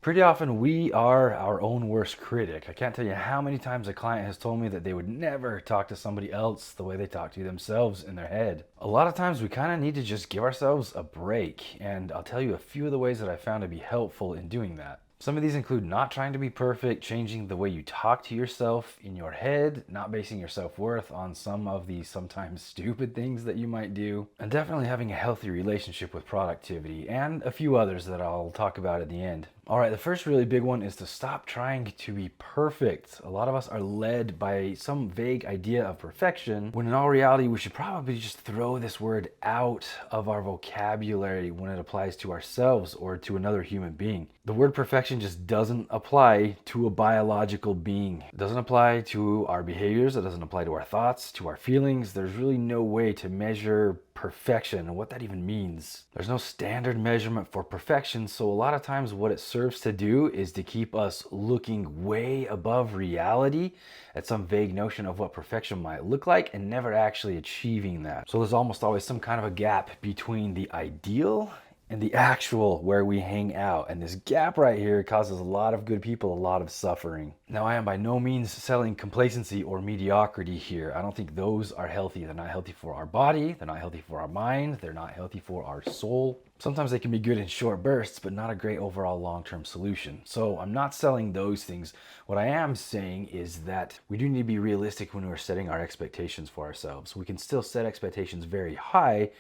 Pretty often we are our own worst critic. I can't tell you how many times a client has told me that they would never talk to somebody else the way they talk to themselves in their head. A lot of times we kind of need to just give ourselves a break, and I'll tell you a few of the ways that I found to be helpful in doing that. Some of these include not trying to be perfect, changing the way you talk to yourself in your head, not basing your self-worth on some of the sometimes stupid things that you might do, and definitely having a healthy relationship with productivity, and a few others that I'll talk about at the end. All right, the first really big one is to stop trying to be perfect. A lot of us are led by some vague idea of perfection, when in all reality, we should probably just throw this word out of our vocabulary when it applies to ourselves or to another human being. The word perfection just doesn't apply to a biological being. It doesn't apply to our behaviors, it doesn't apply to our thoughts, to our feelings. There's really no way to measure perfection and what that even means. There's no standard measurement for perfection, so a lot of times what it serves to do is to keep us looking way above reality at some vague notion of what perfection might look like and never actually achieving that. So there's almost always some kind of a gap between the ideal and the actual where we hang out. And this gap right here causes a lot of good people a lot of suffering. Now, I am by no means selling complacency or mediocrity here. I don't think those are healthy. They're not healthy for our body, they're not healthy for our mind, they're not healthy for our soul. Sometimes they can be good in short bursts, but not a great overall long-term solution. So I'm not selling those things. What I am saying is that we do need to be realistic when we're setting our expectations for ourselves. We can still set expectations very high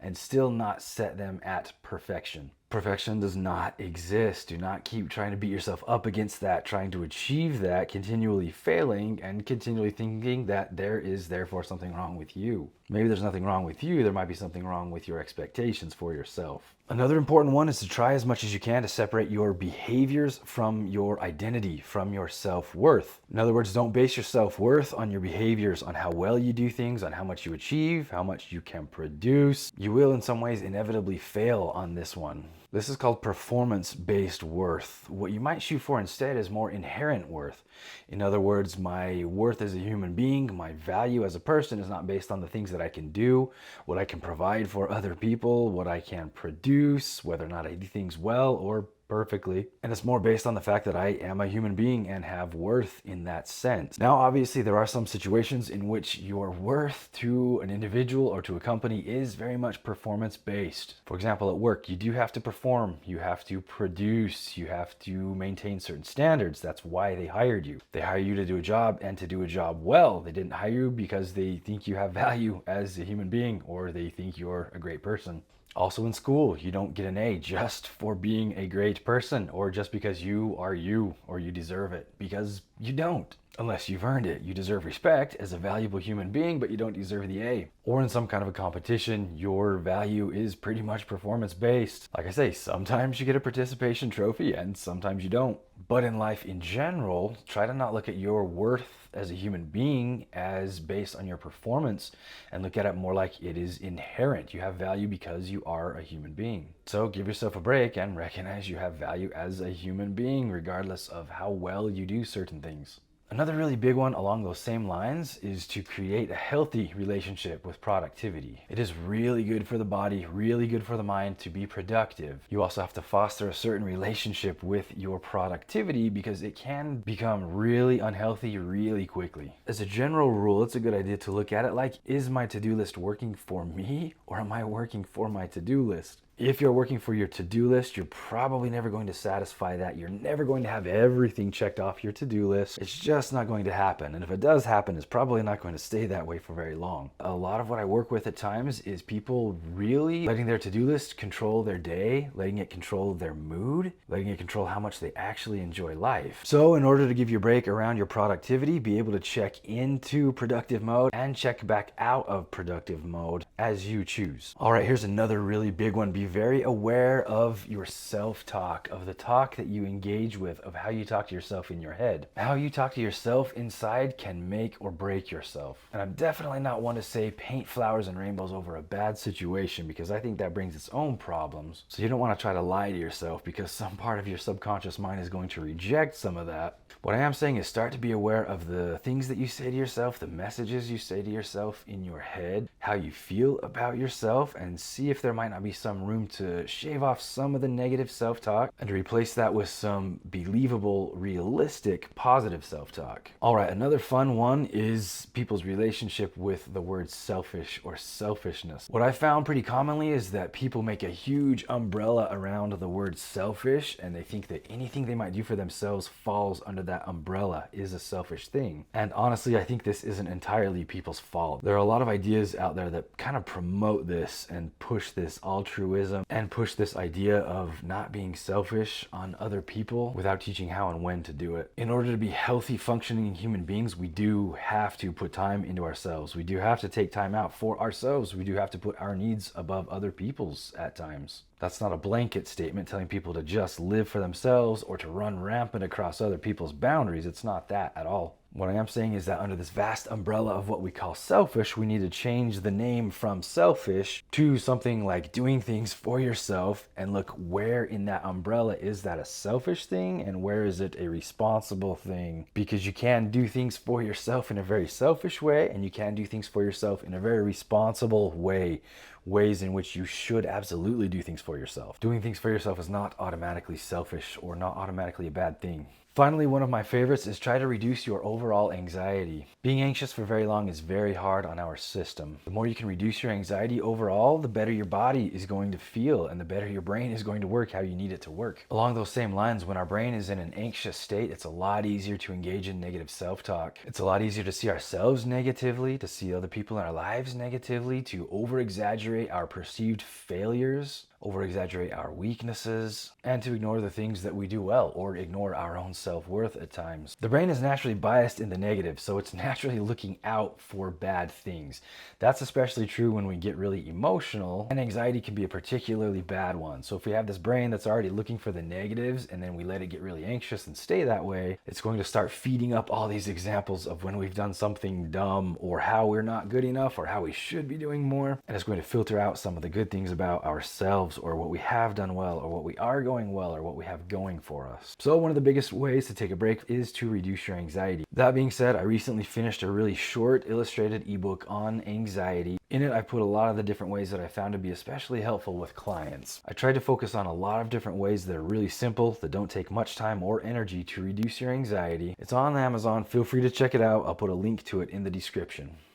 and still not set them at perfection. Perfection does not exist. Do not keep trying to beat yourself up against that, trying to achieve that, continually failing and continually thinking that there is therefore something wrong with you. Maybe there's nothing wrong with you, there might be something wrong with your expectations for yourself. Another important one is to try as much as you can to separate your behaviors from your identity, from your self-worth. In other words, don't base your self-worth on your behaviors, on how well you do things, on how much you achieve, how much you can produce. You will in some ways inevitably fail on this one. This is called performance-based worth. What you might shoot for instead is more inherent worth. In other words, my worth as a human being, my value as a person is not based on the things that I can do, what I can provide for other people, what I can produce, whether or not I do things well or perfectly. And it's more based on the fact that I am a human being and have worth in that sense. Now, obviously, there are some situations in which your worth to an individual or to a company is very much performance based. For example, at work, you do have to perform, you have to produce, you have to maintain certain standards. That's why they hired you. They hire you to do a job and to do a job well. They didn't hire you because they think you have value as a human being or they think you're a great person. Also in school, you don't get an A just for being a great person or just because you are you or you deserve it, because you don't. Unless you've earned it. You deserve respect as a valuable human being, but you don't deserve the A. Or in some kind of a competition, your value is pretty much performance based. Like I say, sometimes you get a participation trophy and sometimes you don't. But in life in general, try to not look at your worth as a human being as based on your performance and look at it more like it is inherent. You have value because you are a human being. So give yourself a break and recognize you have value as a human being regardless of how well you do certain things. Another really big one along those same lines is to create a healthy relationship with productivity. It is really good for the body, really good for the mind to be productive. You also have to foster a certain relationship with your productivity because it can become really unhealthy really quickly. As a general rule, it's a good idea to look at it like, is my to-do list working for me or am I working for my to-do list? If you're working for your to-do list, you're probably never going to satisfy that. You're never going to have everything checked off your to-do list. It's just not going to happen. And if it does happen, it's probably not going to stay that way for very long. A lot of what I work with at times is people really letting their to-do list control their day, letting it control their mood, letting it control how much they actually enjoy life. So in order to give you a break around your productivity, be able to check into productive mode and check back out of productive mode as you choose. All right, here's another really big one. Be very aware of your self-talk, of the talk that you engage with, of how you talk to yourself in your head. How you talk to yourself inside can make or break yourself. And I'm definitely not one to say paint flowers and rainbows over a bad situation because I think that brings its own problems. So you don't want to try to lie to yourself because some part of your subconscious mind is going to reject some of that. What I am saying is start to be aware of the things that you say to yourself, the messages you say to yourself in your head, how you feel about yourself, and see if there might not be some room to shave off some of the negative self-talk and to replace that with some believable, realistic, positive self-talk. All right, another fun one is people's relationship with the word selfish or selfishness. What I found pretty commonly is that people make a huge umbrella around the word selfish, and they think that anything they might do for themselves falls under that umbrella, is a selfish thing. And honestly, I think this isn't entirely people's fault. There are a lot of ideas out there that kind of promote this and push this altruism and push this idea of not being selfish on other people without teaching how and when to do it. In order to be healthy, functioning human beings, we do have to put time into ourselves. We do have to take time out for ourselves. We do have to put our needs above other people's at times. That's not a blanket statement telling people to just live for themselves or to run rampant across other people's boundaries. It's not that at all. What I am saying is that under this vast umbrella of what we call selfish, we need to change the name from selfish to something like doing things for yourself, and look where in that umbrella is that a selfish thing and where is it a responsible thing? Because you can do things for yourself in a very selfish way, and you can do things for yourself in a very responsible way. Ways in which you should absolutely do things for yourself. Doing things for yourself is not automatically selfish or not automatically a bad thing. Finally, one of my favorites is try to reduce your overall anxiety. Being anxious for very long is very hard on our system. The more you can reduce your anxiety overall, the better your body is going to feel and the better your brain is going to work how you need it to work. Along those same lines, when our brain is in an anxious state, it's a lot easier to engage in negative self-talk. It's a lot easier to see ourselves negatively, to see other people in our lives negatively, to over-exaggerate our perceived failures, over-exaggerate our weaknesses, and to ignore the things that we do well or ignore our own self-worth at times. The brain is naturally biased in the negative, so it's naturally looking out for bad things. That's especially true when we get really emotional, and anxiety can be a particularly bad one. So if we have this brain that's already looking for the negatives and then we let it get really anxious and stay that way, it's going to start feeding up all these examples of when we've done something dumb or how we're not good enough or how we should be doing more, and it's going to filter out some of the good things about ourselves or what we have done well or what we are going well or what we have going for us. So one of the biggest ways to take a break is to reduce your anxiety. That being said, I recently finished a really short illustrated ebook on anxiety. In it, I put a lot of the different ways that I found to be especially helpful with clients. I tried to focus on a lot of different ways that are really simple, that don't take much time or energy to reduce your anxiety. It's on Amazon. Feel free to check it out. I'll put a link to it in the description.